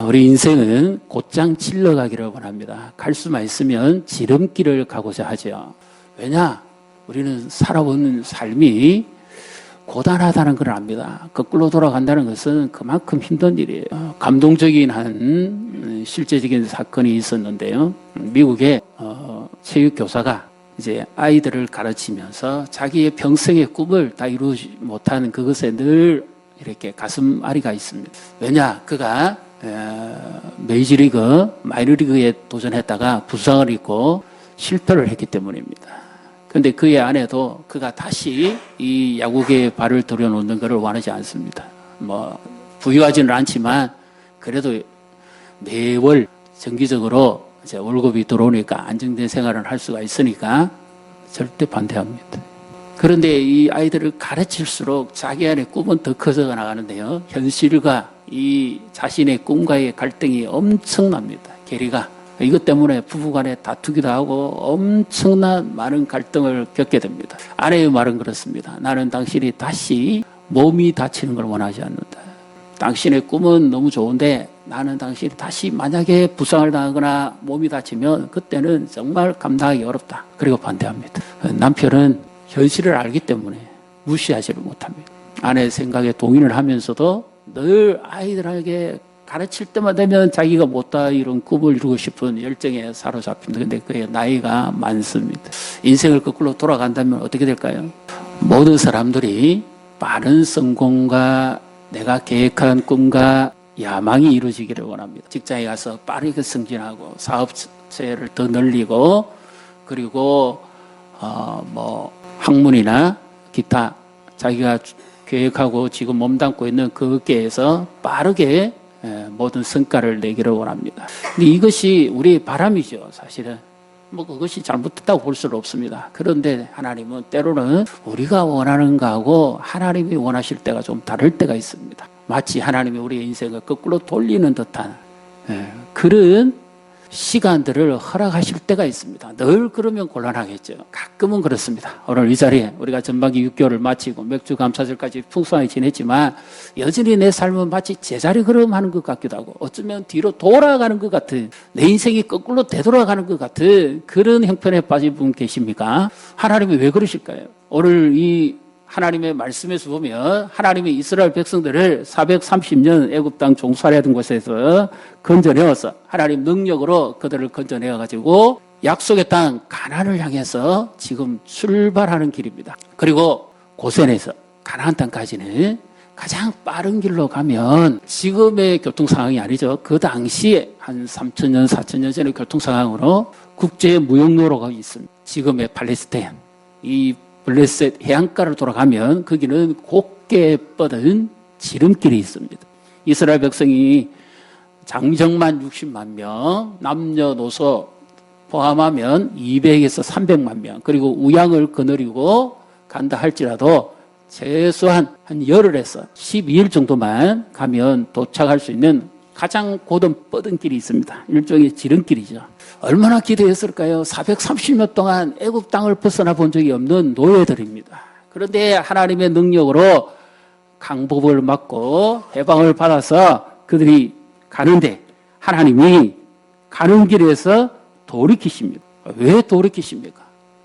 우리 인생은 곧장 질러가기를 원합니다. 갈 수만 있으면 지름길을 가고자 하죠. 왜냐? 우리는 살아온 삶이 고단하다는 걸 압니다. 거꾸로 돌아간다는 것은 그만큼 힘든 일이에요. 감동적인 한 실제적인 사건이 있었는데요. 미국의 체육교사가 이제 아이들을 가르치면서 자기의 평생의 꿈을 다 이루지 못하는 그것에 늘 이렇게 가슴 아리가 있습니다. 왜냐? 그가 메이저리그, 마이너리그에 도전했다가 부상을 입고 실패를 했기 때문입니다. 그런데 그의 아내도 그가 다시 이 야구계에 발을 들여놓는 것을 원하지 않습니다. 부유하지는 않지만 그래도 매월 정기적으로 이제 월급이 들어오니까 안정된 생활을 할 수가 있으니까 절대 반대합니다. 그런데 이 아이들을 가르칠수록 자기 안의 꿈은 더 커져 나가는데요. 현실과 이 자신의 꿈과의 갈등이 엄청납니다. 괴리가. 이것 때문에 부부간에 다투기도 하고 엄청난 많은 갈등을 겪게 됩니다. 아내의 말은 그렇습니다. 나는 당신이 다시 몸이 다치는 걸 원하지 않는다. 당신의 꿈은 너무 좋은데 나는 당신이 다시 만약에 부상을 당하거나 몸이 다치면 그때는 정말 감당하기 어렵다. 그리고 반대합니다. 남편은 현실을 알기 때문에 무시하지를 못합니다. 아내의 생각에 동의를 하면서도 늘 아이들에게 가르칠 때만 되면 자기가 못다 이런 꿈을 이루고 싶은 열정에 사로잡힙니다. 근데 그의 나이가 많습니다. 인생을 거꾸로 돌아간다면 어떻게 될까요? 모든 사람들이 빠른 성공과 내가 계획한 꿈과 야망이 이루어지기를 원합니다. 직장에 가서 빠르게 승진하고 사업체를 더 늘리고 그리고 학문이나 기타 자기가 계획하고 지금 몸담고 있는 그 업계에서 빠르게 모든 성과를 내기를 원합니다. 근데 이것이 우리의 바람이죠, 사실은. 그것이 잘못됐다고 볼 수는 없습니다. 그런데 하나님은 때로는 우리가 원하는 거하고 하나님이 원하실 때가 좀 다를 때가 있습니다. 마치 하나님이 우리의 인생을 거꾸로 돌리는 듯한 그런 시간들을 허락하실 때가 있습니다. 늘 그러면 곤란하겠죠. 가끔은 그렇습니다. 오늘 이 자리에 우리가 전반기 6개월을 마치고 맥주 감사절까지 풍성하게 지냈지만 여전히 내 삶은 마치 제자리 걸음하는 것 같기도 하고 어쩌면 뒤로 돌아가는 것 같은 내 인생이 거꾸로 되돌아가는 것 같은 그런 형편에 빠진 분 계십니까? 하나님이 왜 그러실까요? 오늘 이 하나님의 말씀에서 보면 하나님이 이스라엘 백성들을 430년 애굽 땅 종살이하던 곳에서 건져내어서 하나님 능력으로 그들을 건져내어가지고 약속의 땅 가나안을 향해서 지금 출발하는 길입니다. 그리고 고센에서 가나안 땅까지는 가장 빠른 길로 가면 지금의 교통 상황이 아니죠. 그 당시에 한 3,000년, 4,000년 전의 교통 상황으로 국제 무역로가 있습니다. 지금의 팔레스타인, 이 블레셋 해안가를 돌아가면 거기는 곱게 뻗은 지름길이 있습니다. 이스라엘 백성이 장정만 60만 명, 남녀노소 포함하면 200에서 300만 명, 그리고 우양을 거느리고 간다 할지라도 최소한 한 열흘에서 12일 정도만 가면 도착할 수 있는 가장 고든 뻗은 길이 있습니다. 일종의 지름길이죠. 얼마나 기대했을까요? 430년 동안 애굽 땅을 벗어나 본 적이 없는 노예들입니다. 그런데 하나님의 능력으로 강복을 받고 해방을 받아서 그들이 가는데 하나님이 가는 길에서 돌이키십니다. 왜 돌이키십니까?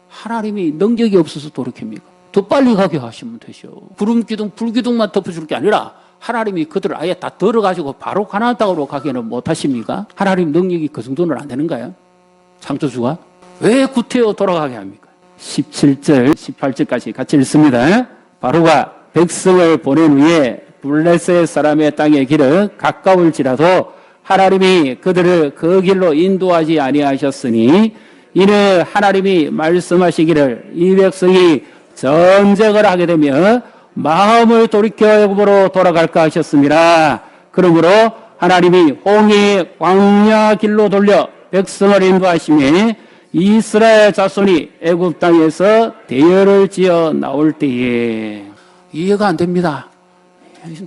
하나님이 능력이 없어서 돌이킵니까? 더 빨리 가게 하시면 되죠. 구름기둥, 불기둥만 덮어줄 게 아니라 하나님이 그들을 아예 다 들어가지고 바로 가나안 땅으로 가기는 못하십니까? 하나님 능력이 그 정도는 안 되는가요? 창조주가? 왜 구태여 돌아가게 합니까? 17절, 18절까지 같이 읽습니다. 바로가 백성을 보낸 후에 블레셋 사람의 땅의 길은 가까울지라도 하나님이 그들을 그 길로 인도하지 아니하셨으니 이는 하나님이 말씀하시기를 이 백성이 전쟁을 하게 되면 마음을 돌이켜 애굽으로 돌아갈까 하셨습니다. 그러므로 하나님이 홍해 광야 길로 돌려 백성을 인도하시며 이스라엘 자손이 애굽 땅에서 대열을 지어 나올 때에 이해가 안 됩니다.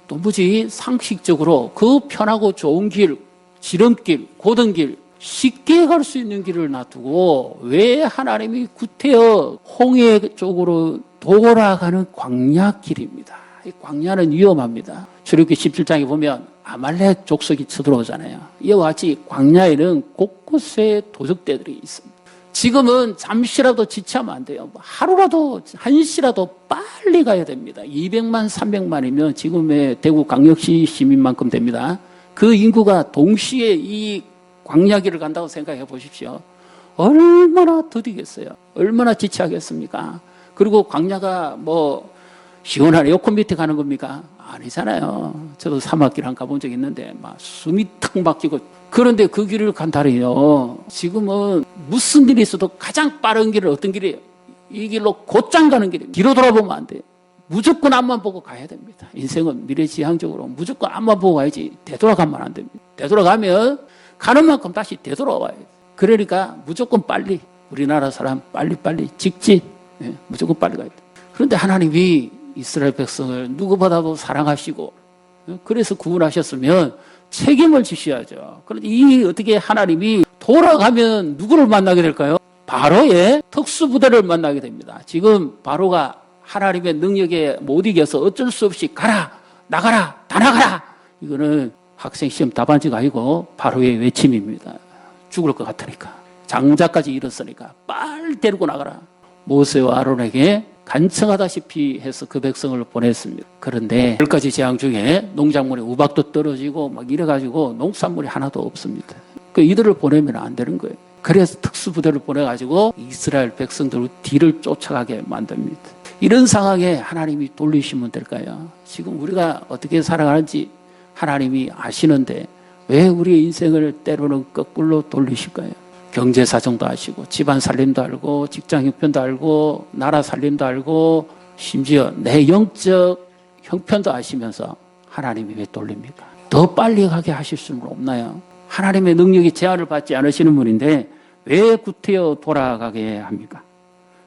도무지 상식적으로 그 편하고 좋은 길, 지름길, 고든 길, 쉽게 갈 수 있는 길을 놔두고 왜 하나님이 구태여 홍해 쪽으로 돌아가는 광야길입니다. 이 광야는 위험합니다. 출애굽기 17장에 보면 아말렉 족속이 쳐들어오잖아요. 이와 같이 광야에는 곳곳에 도적대들이 있습니다. 지금은 잠시라도 지체하면 안 돼요. 하루라도, 한시라도 빨리 가야 됩니다. 200만, 300만이면 지금의 대구 광역시 시민만큼 됩니다. 그 인구가 동시에 이 광야길을 간다고 생각해 보십시오. 얼마나 더디겠어요. 얼마나 지체하겠습니까? 그리고 광야가 뭐 시원한 에어컨 밑에 가는 겁니까? 아니잖아요. 저도 사막길 한 가본 적 있는데 막 숨이 탁 막히고, 그런데 그 길을 간다래요. 지금은 무슨 일이 있어도 가장 빠른 길은 어떤 길이에요? 이 길로 곧장 가는 길입니다. 뒤로 돌아보면 안 돼요. 무조건 앞만 보고 가야 됩니다. 인생은 미래지향적으로 무조건 앞만 보고 가야지 되돌아가면 안 됩니다. 되돌아가면 가는 만큼 다시 되돌아와야 돼요. 그러니까 무조건 빨리, 우리나라 사람 빨리빨리 직진, 무조건 빨리 가야 돼요. 그런데 하나님이 이스라엘 백성을 누구보다도 사랑하시고 그래서 구원하셨으면 책임을 지셔야죠. 그런데 이 어떻게 하나님이 돌아가면 누구를 만나게 될까요? 바로의 특수부대를 만나게 됩니다. 지금 바로가 하나님의 능력에 못 이겨서 어쩔 수 없이 가라, 나가라, 다 나가라. 이거는 학생 시험 답안지가 아니고 바로의 외침입니다. 죽을 것 같으니까. 장자까지 잃었으니까 빨리 데리고 나가라. 모세와 아론에게 간청하다시피 해서 그 백성을 보냈습니다. 그런데 10가지 재앙 중에 농작물에 우박도 떨어지고 막 이래가지고 농산물이 하나도 없습니다. 그 이들을 보내면 안 되는 거예요. 그래서 특수부대를 보내가지고 이스라엘 백성들을 뒤를 쫓아가게 만듭니다. 이런 상황에 하나님이 돌리시면 될까요? 지금 우리가 어떻게 살아가는지 하나님이 아시는데 왜 우리의 인생을 때로는 거꾸로 돌리실까요? 경제 사정도 아시고 집안 살림도 알고 직장 형편도 알고 나라 살림도 알고 심지어 내 영적 형편도 아시면서 하나님이 왜 돌립니까? 더 빨리 가게 하실 수는 없나요? 하나님의 능력이 제한을 받지 않으시는 분인데 왜 구태여 돌아가게 합니까?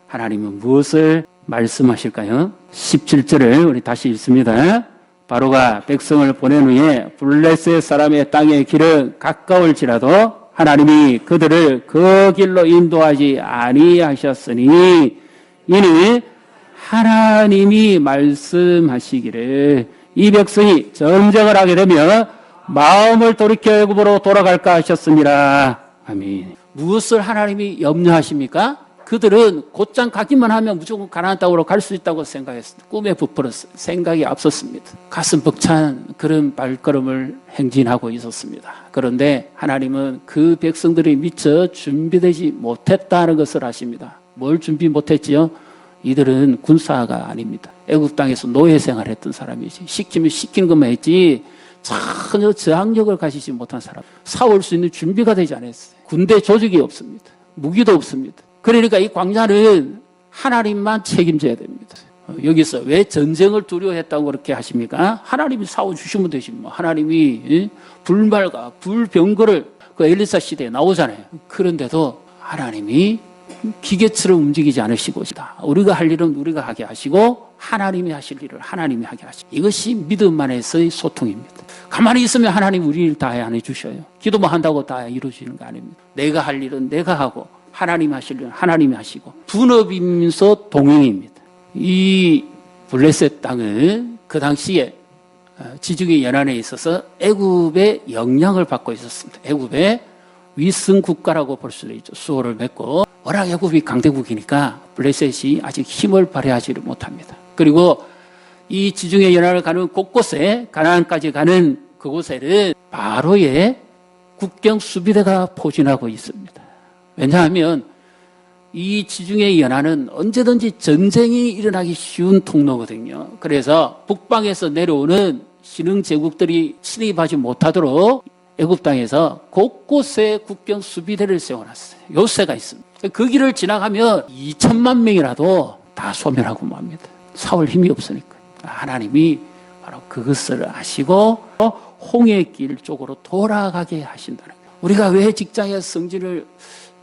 하나님은 무엇을 말씀하실까요? 17절을 우리 다시 읽습니다. 바로가 백성을 보낸 후에 블레셋 사람의 땅의 길은 가까울지라도 하나님이 그들을 그 길로 인도하지 아니하셨으니 이는 하나님이 말씀하시기를 이 백성이 전쟁을 하게 되면 마음을 돌이켜 애굽으로 돌아갈까 하셨습니다. 아멘. 무엇을 하나님이 염려하십니까? 그들은 곧장 가기만 하면 무조건 가나안 땅으로 갈 수 있다고 생각했습니다. 꿈에 부풀었어요. 생각이 앞섰습니다. 가슴 벅찬 그런 발걸음을 행진하고 있었습니다. 그런데 하나님은 그 백성들이 미처 준비되지 못했다는 것을 아십니다. 뭘 준비 못했지요? 이들은 군사가 아닙니다. 애굽 땅에서 노예 생활했던 사람이지. 시키면 시키는 것만 했지 전혀 저항력을 가지지 못한 사람. 싸울 수 있는 준비가 되지 않았어요. 군대 조직이 없습니다. 무기도 없습니다. 그러니까 이 광야는 하나님만 책임져야 됩니다. 여기서 왜 전쟁을 두려워했다고 그렇게 하십니까? 하나님이 싸워주시면 되지 뭐. 하나님이 불말과 불병거를 그 엘리사 시대에 나오잖아요. 그런데도 하나님이 기계처럼 움직이지 않으시고 우리가 할 일은 우리가 하게 하시고 하나님이 하실 일을 하나님이 하게 하시고 이것이 믿음 안에서의 소통입니다. 가만히 있으면 하나님 우리 일 다 안 해주셔요. 기도만 한다고 다 이루어지는 거 아닙니다. 내가 할 일은 내가 하고 하나님이 하실 일은 하나님이 하시고 분업이면서 동행입니다. 이 블레셋 땅은 그 당시에 지중해 연안에 있어서 애굽의 영향을 받고 있었습니다. 애굽의 위성 국가라고 볼 수도 있죠. 수호를 맺고 워낙 애굽이 강대국이니까 블레셋이 아직 힘을 발휘하지를 못합니다. 그리고 이 지중해 연안을 가는 곳곳에 가나안까지 가는 그곳에는 바로의 국경 수비대가 포진하고 있습니다. 왜냐하면 이 지중해 연안은 언제든지 전쟁이 일어나기 쉬운 통로거든요. 그래서 북방에서 내려오는 신흥 제국들이 침입하지 못하도록 애굽 땅에서 곳곳에 국경 수비대를 세워놨어요. 요새가 있습니다. 그 길을 지나가면 2천만 명이라도 다 소멸하고 맙니다. 싸울 힘이 없으니까. 하나님이 바로 그것을 아시고 홍해길 쪽으로 돌아가게 하신다는 거예요. 우리가 왜 직장에서 성진을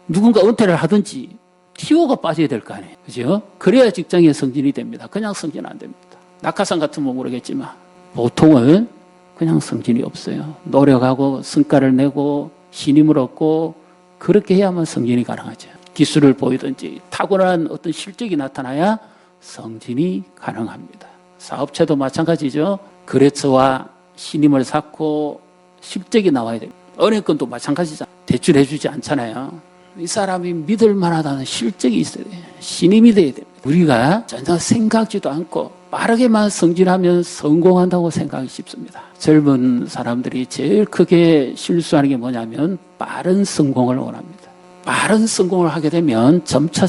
누군가 은퇴를 하든지 티오가 빠져야 될 거 아니에요. 그죠? 그래야 직장에 성진이 됩니다. 그냥 성진 안 됩니다. 낙하산 같으면 모르겠지만 보통은 그냥 성진이 없어요. 노력하고 성과를 내고 신임을 얻고 그렇게 해야만 성진이 가능하죠. 기술을 보이든지 타고난 어떤 실적이 나타나야 성진이 가능합니다. 사업체도 마찬가지죠. 거래처와 신임을 쌓고 실적이 나와야 됩니다. 은행권도 마찬가지잖아요. 대출해주지 않잖아요. 이 사람이 믿을 만하다는 실적이 있어야 돼요. 신임이 돼야 됩니다. 우리가 전혀 생각지도 않고 빠르게만 성질하면 성공한다고 생각이 쉽습니다. 젊은 사람들이 제일 크게 실수하는 게 뭐냐면 빠른 성공을 원합니다. 빠른 성공을 하게 되면 점차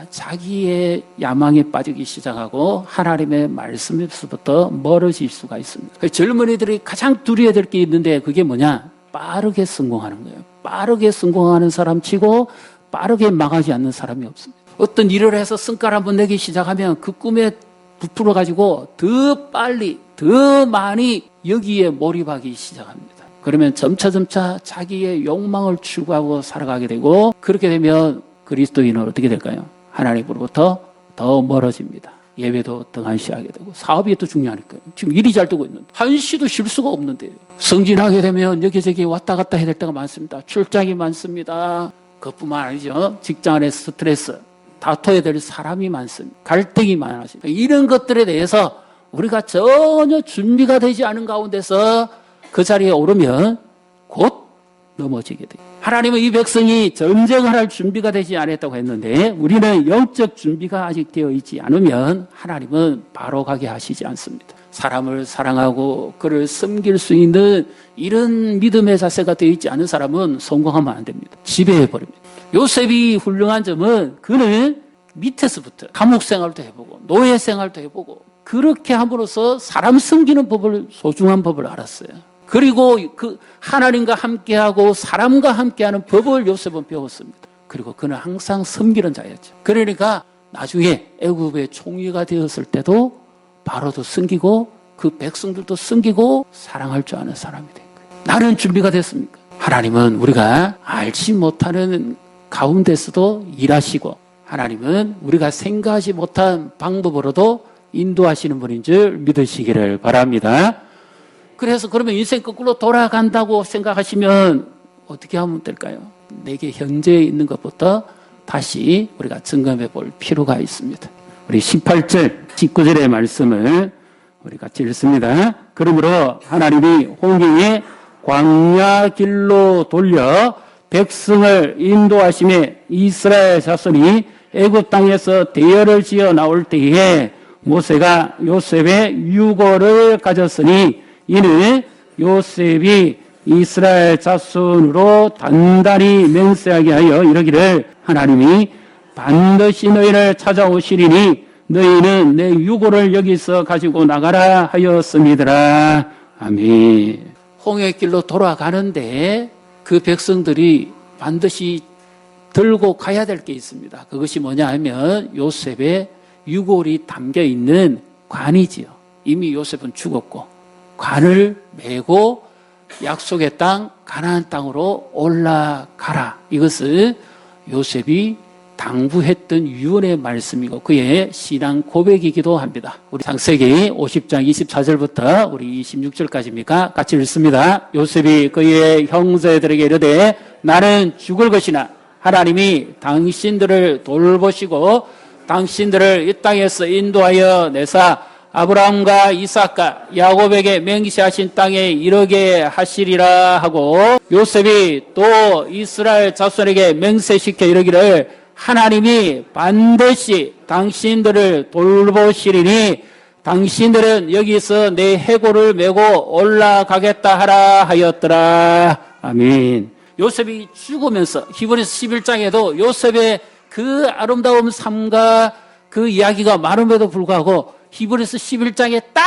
자기의 야망에 빠지기 시작하고 하나님의 말씀에서부터 멀어질 수가 있습니다. 젊은이들이 가장 두려워야 될 게 있는데 그게 뭐냐? 빠르게 성공하는 거예요. 빠르게 성공하는 사람 치고 빠르게 망하지 않는 사람이 없습니다. 어떤 일을 해서 성과를 한번 내기 시작하면 그 꿈에 부풀어가지고 더 빨리, 더 많이 여기에 몰입하기 시작합니다. 그러면 점차 자기의 욕망을 추구하고 살아가게 되고, 그렇게 되면 그리스도인은 어떻게 될까요? 하나님으로부터 더 멀어집니다. 예배도 등한시하게 되고 사업이 또 중요하니까요. 지금 일이 잘 되고 있는데 한시도 쉴 수가 없는데요. 성진하게 되면 여기저기 왔다 갔다 해야 될 때가 많습니다. 출장이 많습니다. 그것뿐만 아니죠. 직장 안에 스트레스, 다퉈야 될 사람이 많습니다. 갈등이 많아집니다. 이런 것들에 대해서 우리가 전혀 준비가 되지 않은 가운데서 그 자리에 오르면 곧 넘어지게 돼요. 하나님은 이 백성이 전쟁을 할 준비가 되지 않았다고 했는데, 우리는 영적 준비가 아직 되어 있지 않으면 하나님은 바로 가게 하시지 않습니다. 사람을 사랑하고 그를 섬길 수 있는 이런 믿음의 자세가 되어 있지 않은 사람은 성공하면 안 됩니다. 지배해버립니다. 요셉이 훌륭한 점은 그는 밑에서부터 감옥 생활도 해보고 노예 생활도 해보고 그렇게 함으로써 사람 섬기는 법을, 소중한 법을 알았어요. 그리고 그 하나님과 함께하고 사람과 함께하는 법을 요셉은 배웠습니다. 그리고 그는 항상 섬기는 자였죠. 그러니까 나중에 애굽의 총리가 되었을 때도 바로도 섬기고 그 백성들도 섬기고 사랑할 줄 아는 사람이 된 거예요. 나는 준비가 됐습니까? 하나님은 우리가 알지 못하는 가운데서도 일하시고, 하나님은 우리가 생각하지 못한 방법으로도 인도하시는 분인 줄 믿으시기를 바랍니다. 그래서 그러면 인생 거꾸로 돌아간다고 생각하시면 어떻게 하면 될까요? 내게 현재에 있는 것부터 다시 우리가 점검해 볼 필요가 있습니다. 우리 18절, 19절의 말씀을 우리 같이 읽습니다. 그러므로 하나님이 홍해의 광야 길로 돌려 백성을 인도하심에 이스라엘 자손이 애굽 땅에서 대열을 지어 나올 때에 모세가 요셉의 유고를 가졌으니 이는 요셉이 이스라엘 자손으로 단단히 맹세하게 하여 이르기를 하나님이 반드시 너희를 찾아오시리니 너희는 내 유고를 여기서 가지고 나가라 하였음이더라. 아멘. 홍해의 길로 돌아가는데 그 백성들이 반드시 들고 가야 될 게 있습니다. 그것이 뭐냐 하면 요셉의 유골이 담겨 있는 관이지요. 이미 요셉은 죽었고 관을 메고 약속의 땅 가나안 땅으로 올라가라. 이것은 요셉이 당부했던 유언의 말씀이고 그의 신앙 고백이기도 합니다. 우리 창세기 50장 24절부터 우리 26절까지입니까? 같이 읽습니다. 요셉이 그의 형제들에게 이르되 나는 죽을 것이나 하나님이 당신들을 돌보시고 당신들을 이 땅에서 인도하여 내사 아브라함과 이삭과 야곱에게 맹세하신 땅에 이르게 하시리라 하고, 요셉이 또 이스라엘 자손에게 맹세시켜 이르기를 하나님이 반드시 당신들을 돌보시리니 당신들은 여기서 내 해골을 메고 올라가겠다 하라 하였더라. 아멘. 요셉이 죽으면서 히브리서 11장에도 요셉의 그 아름다운 삶과 그 이야기가 많음에도 불구하고 히브리서 11장에 딱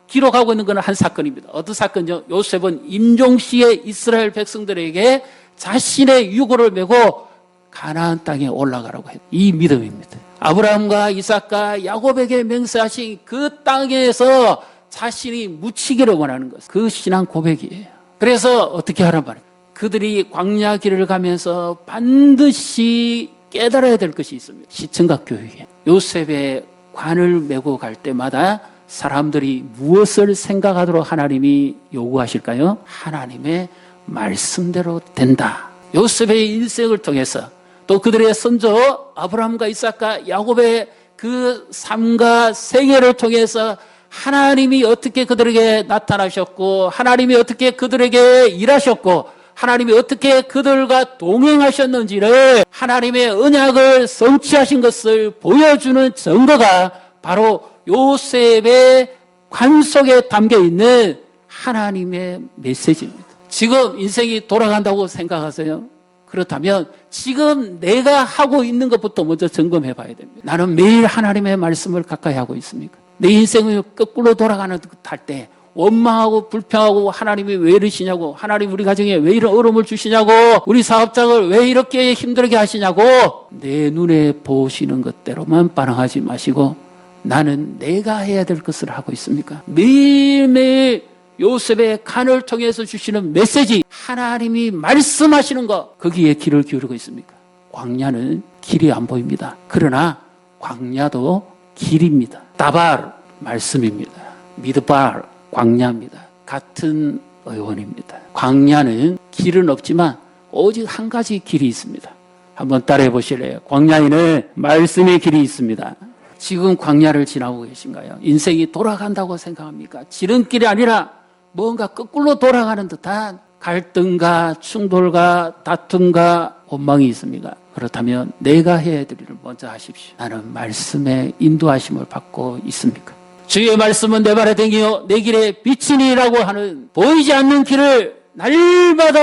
기록하고 있는 것은 한 사건입니다. 어떤 사건이요? 요셉은 임종시에 이스라엘 백성들에게 자신의 유고를 메고 가나안 땅에 올라가라고 했다. 이 믿음입니다. 아브라함과 이삭과 야곱에게 맹세하신 그 땅에서 자신이 묻히기를 원하는 것. 그 신앙 고백이에요. 그래서 어떻게 하란 말이에요? 그들이 광야 길을 가면서 반드시 깨달아야 될 것이 있습니다. 시청각 교육이에요. 요셉의 관을 메고 갈 때마다 사람들이 무엇을 생각하도록 하나님이 요구하실까요? 하나님의 말씀대로 된다. 요셉의 인생을 통해서 또 그들의 선조 아브라함과 이삭과 야곱의 그 삶과 생애를 통해서 하나님이 어떻게 그들에게 나타나셨고 하나님이 어떻게 그들에게 일하셨고 하나님이 어떻게 그들과 동행하셨는지를 하나님의 언약을 성취하신 것을 보여주는 증거가 바로 요셉의 관 속에 담겨 있는 하나님의 메시지입니다. 지금 인생이 돌아간다고 생각하세요? 그렇다면 지금 내가 하고 있는 것부터 먼저 점검해 봐야 됩니다. 나는 매일 하나님의 말씀을 가까이 하고 있습니까? 내 인생을 거꾸로 돌아가는 듯 할 때 원망하고 불평하고 하나님이 왜 이러시냐고, 하나님 우리 가정에 왜 이런 어려움을 주시냐고, 우리 사업장을 왜 이렇게 힘들게 하시냐고, 내 눈에 보시는 것대로만 반응하지 마시고 나는 내가 해야 될 것을 하고 있습니까? 매일매일 요셉의 간을 통해서 주시는 메시지, 하나님이 말씀하시는 것, 거기에 귀를 기울이고 있습니까? 광야는 길이 안 보입니다. 그러나 광야도 길입니다. 다발 말씀입니다. 미드발 광야입니다. 같은 의원입니다. 광야는 길은 없지만 오직 한 가지 길이 있습니다. 한번 따라해 보실래요? 광야에는 말씀의 길이 있습니다. 지금 광야를 지나고 계신가요? 인생이 돌아간다고 생각합니까? 지름길이 아니라 뭔가 거꾸로 돌아가는 듯한 갈등과 충돌과 다툼과 원망이 있습니까? 그렇다면 내가 해야 될 일을 먼저 하십시오. 나는 말씀의 인도하심을 받고 있습니까? 주의 말씀은 내 발에 댕기어 내 길에 비치니라고 하는 보이지 않는 길을 날마다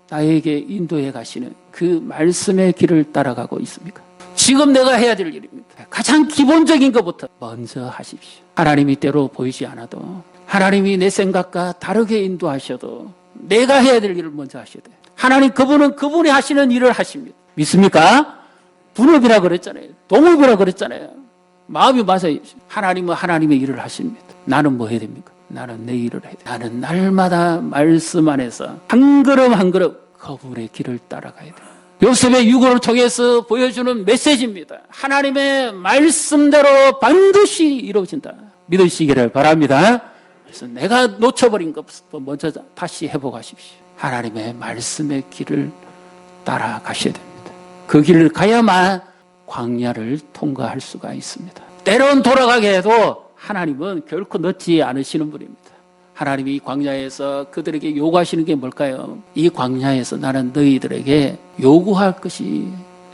나에게 인도해 가시는 그 말씀의 길을 따라가고 있습니까? 지금 내가 해야 될 일입니다. 가장 기본적인 것부터 먼저 하십시오. 하나님이 때로 보이지 않아도, 하나님이 내 생각과 다르게 인도하셔도 내가 해야 될 일을 먼저 하셔야 돼요. 하나님 그분은 그분이 하시는 일을 하십니다. 믿습니까? 분업이라 그랬잖아요. 동업이라 그랬잖아요. 마음이 맞아요. 하나님은 하나님의 일을 하십니다. 나는 뭐 해야 됩니까? 나는 내 일을 해야 돼요. 나는 날마다 말씀 안에서 한 걸음 한 걸음 그분의 길을 따라가야 돼요. 요셉의 유고를 통해서 보여주는 메시지입니다. 하나님의 말씀대로 반드시 이루어진다. 믿으시기를 바랍니다. 그래서 내가 놓쳐버린 것부터 먼저 다시 회복하십시오. 하나님의 말씀의 길을 따라가셔야 됩니다. 그 길을 가야만 광야를 통과할 수가 있습니다. 때론 돌아가게 해도 하나님은 결코 넣지 않으시는 분입니다. 하나님이 이 광야에서 그들에게 요구하시는 게 뭘까요? 이 광야에서 나는 너희들에게 요구할 것이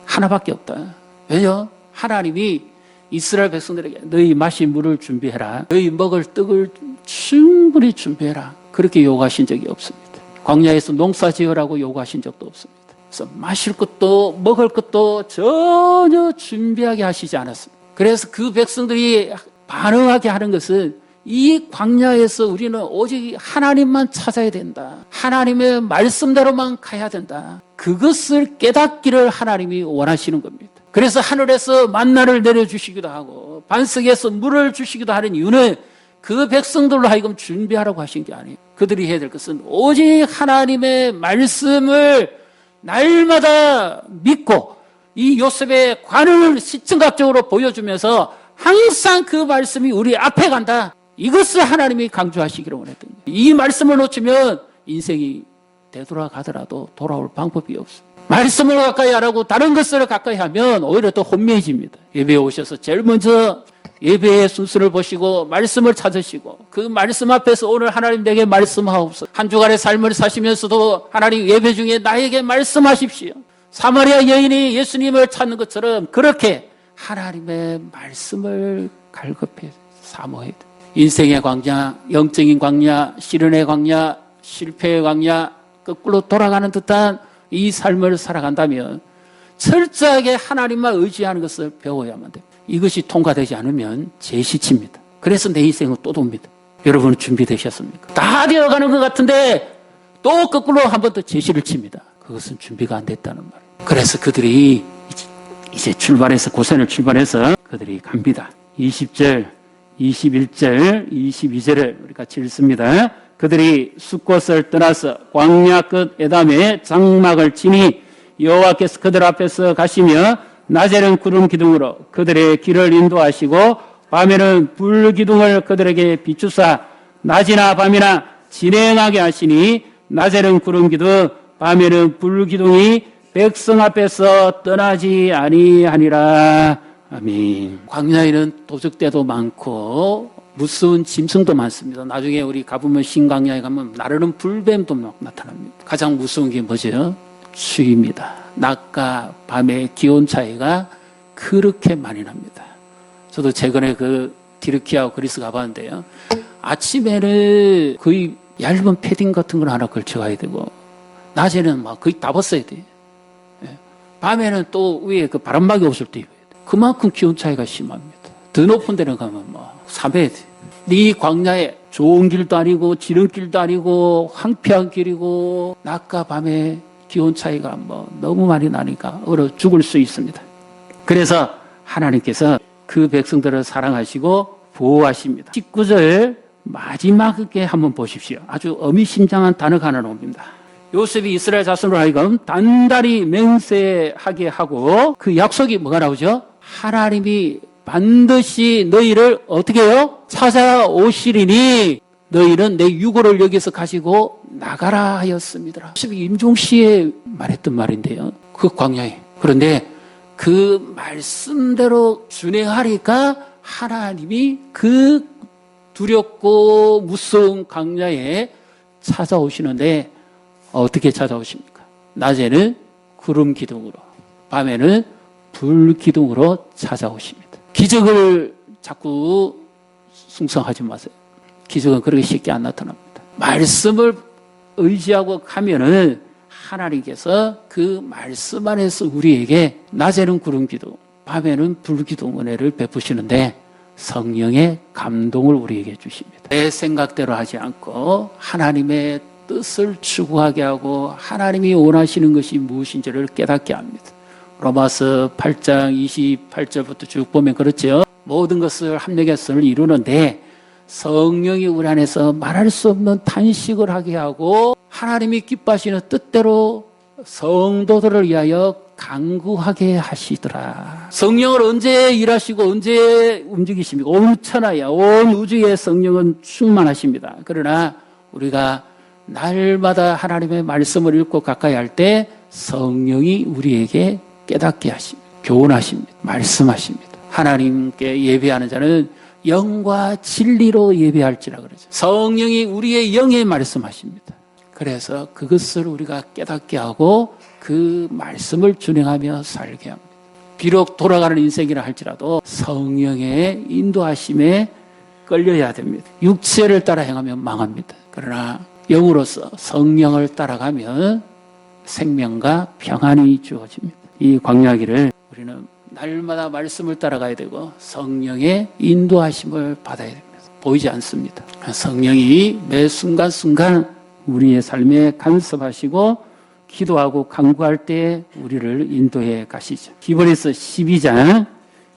하나밖에 없다. 왜요? 하나님이 이스라엘 백성들에게 너희 마실 물을 준비해라. 너희 먹을 떡을 충분히 준비해라. 그렇게 요구하신 적이 없습니다. 광야에서 농사 지으라고 요구하신 적도 없습니다. 그래서 마실 것도 먹을 것도 전혀 준비하게 하시지 않았습니다. 그래서 그 백성들이 반응하게 하는 것은 이 광야에서 우리는 오직 하나님만 찾아야 된다. 하나님의 말씀대로만 가야 된다. 그것을 깨닫기를 하나님이 원하시는 겁니다. 그래서 하늘에서 만나를 내려주시기도 하고 반석에서 물을 주시기도 하는 이유는 그 백성들로 하여금 준비하라고 하신 게 아니에요. 그들이 해야 될 것은 오직 하나님의 말씀을 날마다 믿고 이 요셉의 관을 시청각적으로 보여주면서 항상 그 말씀이 우리 앞에 간다. 이것을 하나님이 강조하시기를 원했던 거예요. 이 말씀을 놓치면 인생이 되돌아가더라도 돌아올 방법이 없어요. 말씀을 가까이 하라고 다른 것을 가까이 하면 오히려 더 혼미해집니다. 예배에 오셔서 제일 먼저 예배의 순서를 보시고 말씀을 찾으시고 그 말씀 앞에서 오늘 하나님 내게 말씀하옵소서. 한 주간의 삶을 사시면서도 하나님 예배 중에 나에게 말씀하십시오. 사마리아 여인이 예수님을 찾는 것처럼 그렇게 하나님의 말씀을 갈급해 사모해야 돼. 인생의 광야, 영적인 광야, 시련의 광야, 실패의 광야, 거꾸로 돌아가는 듯한 이 삶을 살아간다면 철저하게 하나님만 의지하는 것을 배워야만 돼요. 이것이 통과되지 않으면 재시칩니다. 그래서 내 인생은 또 돕니다. 여러분 준비되셨습니까? 다 되어가는 것 같은데 또 거꾸로 한 번 더 재시를 칩니다. 그것은 준비가 안 됐다는 말이에요. 그래서 그들이 이제 출발해서 고센을 출발해서 그들이 갑니다. 20절, 21절, 22절을 우리 같이 읽습니다. 그들이 숫곳을 떠나서 광야 끝 에담에 장막을 치니 여호와께서 그들 앞에서 가시며 낮에는 구름 기둥으로 그들의 길을 인도하시고 밤에는 불 기둥을 그들에게 비추사 낮이나 밤이나 진행하게 하시니 낮에는 구름 기둥 밤에는 불 기둥이 백성 앞에서 떠나지 아니하니라. 아멘. 광야에는 도적대도 많고 무서운 짐승도 많습니다. 나중에 우리 가보면 신광야에 가면 나르는 불뱀도 막 나타납니다. 가장 무서운 게 뭐죠? 추위입니다. 낮과 밤의 기온 차이가 그렇게 많이 납니다. 저도 최근에 그 디르키아와 그리스 가봤는데요. 아침에는 거의 얇은 패딩 같은 걸 하나 걸쳐가야 되고, 낮에는 막 거의 다 벗어야 돼요. 밤에는 또 위에 그 바람막이 옷을 또 입어야 돼. 그만큼 기온 차이가 심합니다. 더 높은 데는 가면 뭐 3배 돼. 이 광야에 좋은 길도 아니고 지름길도 아니고 황폐한 길이고 낮과 밤의 기온 차이가 뭐 너무 많이 나니까 얼어 죽을 수 있습니다. 그래서 하나님께서 그 백성들을 사랑하시고 보호하십니다. 19절 마지막에 한번 보십시오. 아주 어미심장한 단어가 하나 나옵니다. 요셉이 이스라엘 자손으로 하여금 단단히 맹세하게 하고 그 약속이 뭐가 나오죠? 하나님이 반드시 너희를 어떻게 해요? 찾아오시리니 너희는 내 유고를 여기서 가지고 나가라 하였습니다. 요셉이 임종시에 말했던 말인데요. 그 광야에. 그런데 그 말씀대로 준행하니까 하나님이 그 두렵고 무서운 광야에 찾아오시는데 어떻게 찾아오십니까? 낮에는 구름 기둥으로, 밤에는 불 기둥으로 찾아오십니다. 기적을 자꾸 숭상하지 마세요. 기적은 그렇게 쉽게 안 나타납니다. 말씀을 의지하고 가면은 하나님께서 그 말씀 안에서 우리에게 낮에는 구름 기둥, 밤에는 불 기둥 은혜를 베푸시는데 성령의 감동을 우리에게 주십니다. 내 생각대로 하지 않고 하나님의 뜻을 추구하게 하고 하나님이 원하시는 것이 무엇인지를 깨닫게 합니다. 로마서 8장 28절부터 쭉 보면 그렇죠. 모든 것을 합력해서를 이루는데 성령이 우리 안에서 말할 수 없는 탄식을 하게 하고 하나님이 기뻐하시는 뜻대로 성도들을 위하여 간구하게 하시더라. 성령을 언제 일하시고 언제 움직이십니까? 온 천하에, 온 우주에 성령은 충만하십니다. 그러나 우리가 날마다 하나님의 말씀을 읽고 가까이 할 때 성령이 우리에게 깨닫게 하십니다. 교훈하십니다. 말씀하십니다. 하나님께 예배하는 자는 영과 진리로 예배할지라 그러죠. 성령이 우리의 영에 말씀하십니다. 그래서 그것을 우리가 깨닫게 하고 그 말씀을 준행하며 살게 합니다. 비록 돌아가는 인생이라 할지라도 성령의 인도하심에 끌려야 됩니다. 육체를 따라 행하면 망합니다. 그러나 영으로서 성령을 따라가면 생명과 평안이 주어집니다. 이 광야길을 우리는 날마다 말씀을 따라가야 되고 성령의 인도하심을 받아야 됩니다. 보이지 않습니다. 성령이 매 순간순간 우리의 삶에 간섭하시고 기도하고 간구할 때 우리를 인도해 가시죠. 히브리서 12장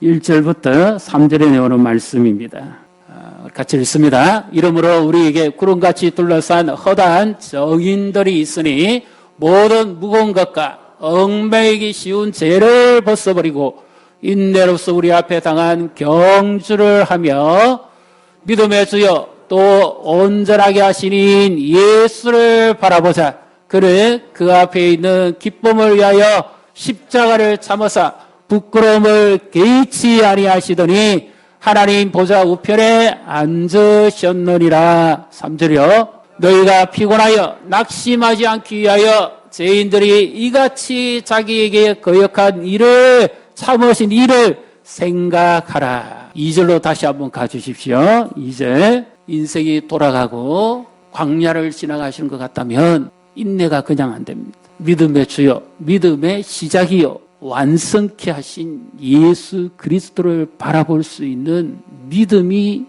1절부터 3절에 나오는 말씀입니다. 같이 읽습니다. 이러므로 우리에게 구름같이 둘러싼 허다한 정인들이 있으니 모든 무거운 것과 얽매이기 쉬운 죄를 벗어버리고 인내로서 우리 앞에 당한 경주를 하며 믿음의 주여 또 온전하게 하시는 예수를 바라보자. 그는 그 앞에 있는 기쁨을 위하여 십자가를 참으사 부끄러움을 개의치 아니하시더니 하나님 보좌 우편에 앉으셨느니라. 3절이요. 너희가 피곤하여 낙심하지 않기 위하여 죄인들이 이같이 자기에게 거역한 일을 참으신 일을 생각하라. 2절로 다시 한번 가주십시오. 2절. 인생이 돌아가고 광야를 지나가시는 것 같다면 인내가 그냥 안 됩니다. 믿음의 주요, 믿음의 시작이요, 완성케 하신 예수 그리스도를 바라볼 수 있는 믿음이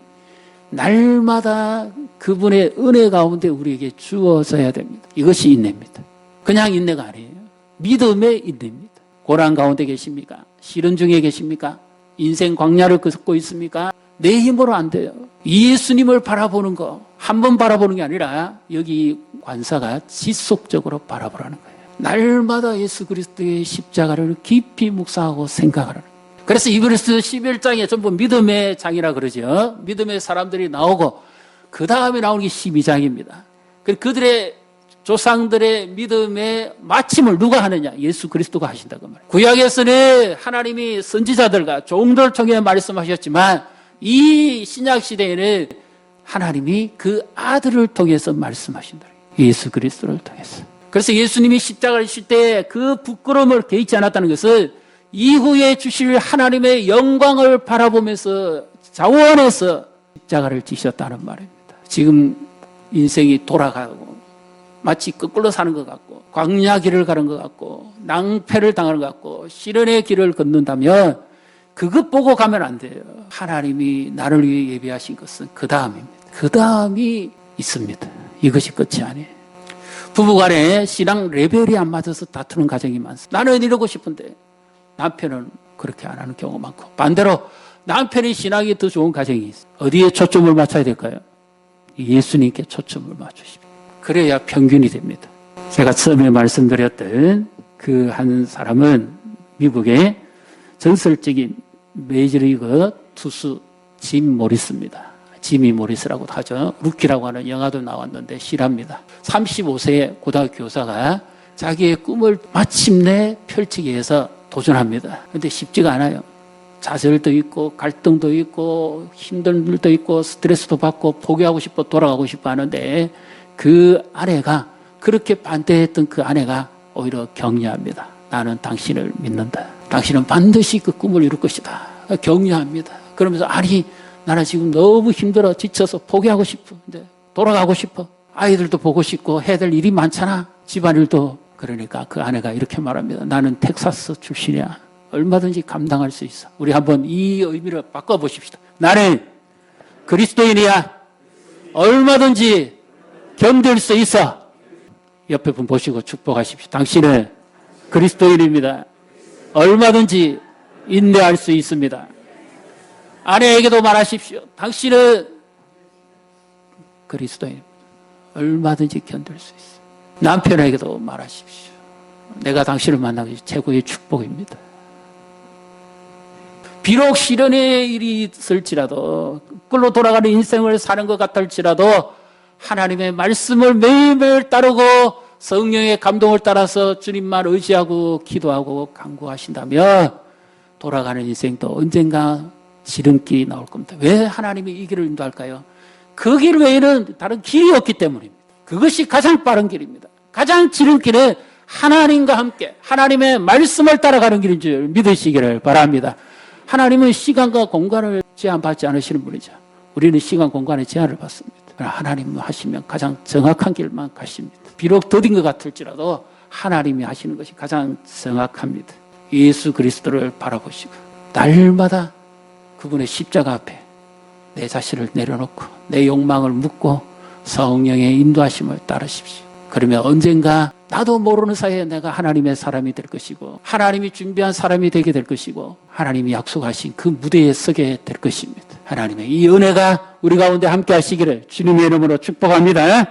날마다 그분의 은혜 가운데 우리에게 주어져야 됩니다. 이것이 인내입니다. 그냥 인내가 아니에요. 믿음의 인내입니다. 고난 가운데 계십니까? 시련 중에 계십니까? 인생 광야를 걷고 있습니까? 내 힘으로 안 돼요. 예수님을 바라보는 거, 한 번 바라보는 게 아니라 여기 관사가 지속적으로 바라보라는 거예요. 날마다 예수 그리스도의 십자가를 깊이 묵상하고 생각하라는 거예요. 그래서 히브리서 11장에 전부 믿음의 장이라 그러죠. 믿음의 사람들이 나오고 그 다음에 나오는 게 12장입니다. 그들의 조상들의 믿음의 마침을 누가 하느냐? 예수 그리스도가 하신다고 말해요. 구약에서는 하나님이 선지자들과 종들을 통해 말씀하셨지만 이 신약 시대에는 하나님이 그 아들을 통해서 말씀하신다. 예수 그리스도를 통해서. 그래서 예수님이 십자가를 지실 때 그 부끄러움을 개의치 않았다는 것은 이후에 주실 하나님의 영광을 바라보면서 자원해서 십자가를 지셨다는 말입니다. 지금 인생이 돌아가고 마치 거꾸로 사는 것 같고 광야 길을 가는 것 같고 낭패를 당하는 것 같고 시련의 길을 걷는다면 그것 보고 가면 안 돼요. 하나님이 나를 위해 예비하신 것은 그 다음입니다. 그 다음이 있습니다. 이것이 끝이 아니에요. 부부간에 신앙 레벨이 안 맞아서 다투는 가정이 많습니다. 나는 이러고 싶은데 남편은 그렇게 안 하는 경우가 많고 반대로 남편이 신앙이 더 좋은 가정이 있어요. 어디에 초점을 맞춰야 될까요? 예수님께 초점을 맞추십시오. 그래야 평균이 됩니다. 제가 처음에 말씀드렸던 그 한 사람은 미국의 전설적인 메이저리그 투수 짐 모리스입니다. 지미 모리스라고 하죠. 루키라고 하는 영화도 나왔는데 실화입니다. 35세의 고등학교 교사가 자기의 꿈을 마침내 펼치기 위해서 도전합니다. 그런데 쉽지가 않아요. 좌절도 있고 갈등도 있고 힘든 일도 있고 스트레스도 받고 포기하고 싶어 돌아가고 싶어 하는데 그 아내가 그렇게 반대했던 그 아내가 오히려 격려합니다. 나는 당신을 믿는다. 당신은 반드시 그 꿈을 이룰 것이다. 격려합니다. 그러면서 아니 나는 지금 너무 힘들어 지쳐서 포기하고 싶어. 근데 돌아가고 싶어. 아이들도 보고 싶고 해야 될 일이 많잖아. 집안일도. 그러니까 그 아내가 이렇게 말합니다. 나는 텍사스 출신이야. 얼마든지 감당할 수 있어. 우리 한번 이 의미를 바꿔보십시다. 나는 그리스도인이야. 얼마든지 견딜 수 있어. 옆에 분 보시고 축복하십시오. 당신은 그리스도인입니다. 얼마든지 인내할 수 있습니다. 아내에게도 말하십시오. 당신은 그리스도인입니다. 얼마든지 견딜 수 있어. 남편에게도 말하십시오. 내가 당신을 만나기 최고의 축복입니다. 비록 시련의 일이 있을지라도 끌로 돌아가는 인생을 사는 것 같을지라도 하나님의 말씀을 매일매일 따르고 성령의 감동을 따라서 주님만 의지하고 기도하고 간구하신다면 돌아가는 인생도 언젠가 지름길이 나올 겁니다. 왜 하나님이 이 길을 인도할까요? 그 길 외에는 다른 길이 없기 때문입니다. 그것이 가장 빠른 길입니다. 가장 지름길은 하나님과 함께 하나님의 말씀을 따라가는 길인 줄 믿으시기를 바랍니다. 하나님은 시간과 공간을 제한받지 않으시는 분이죠. 우리는 시간, 공간의 제한을 받습니다. 하나님은 하시면 가장 정확한 길만 가십니다. 비록 더딘 것 같을지라도 하나님이 하시는 것이 가장 정확합니다. 예수 그리스도를 바라보시고 날마다 그분의 십자가 앞에 내 자신을 내려놓고 내 욕망을 묻고 성령의 인도하심을 따르십시오. 그러면 언젠가 나도 모르는 사이에 내가 하나님의 사람이 될 것이고 하나님이 준비한 사람이 되게 될 것이고 하나님이 약속하신 그 무대에 서게 될 것입니다. 하나님의 이 은혜가 우리 가운데 함께 하시기를 주님의 이름으로 축복합니다.